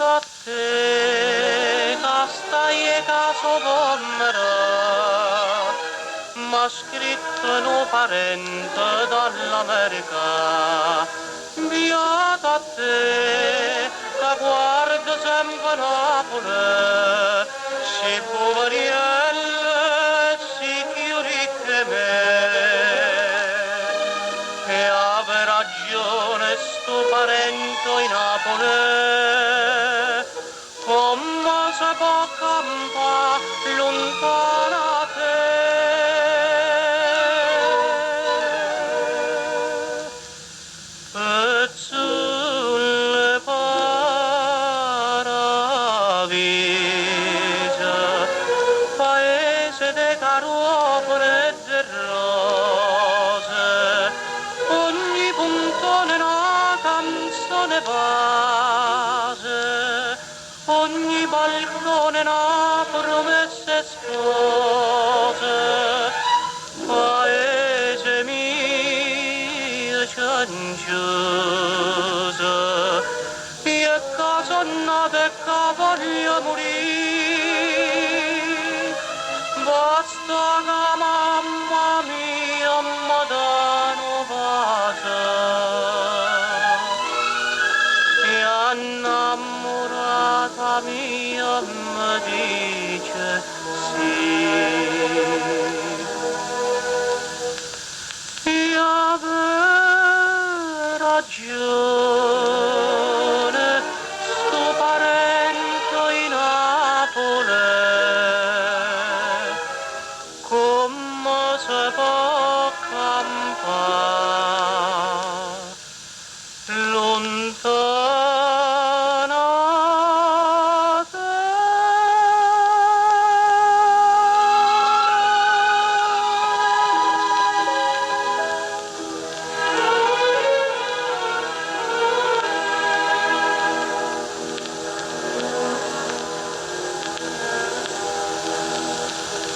a te, stai e caso pommera, m'ha scritto un parente dall'America, beata a te, che guarda sempre Napoli, si poveriella, si più ricca me. E ave ragione sto parento in Napoli, come se può campare lontana te. E sulle paravise, paese de carovane e de rose, ogni puntone una canzone base, ogni balcone una promessa spose. Paese mio ciancioso, io che sono nata e che voglio morire, basta che mamma mia mi dà un bacio e innamorata mia mi dice sì. Io avevo ragione, sto parento in Napoli, come se può campare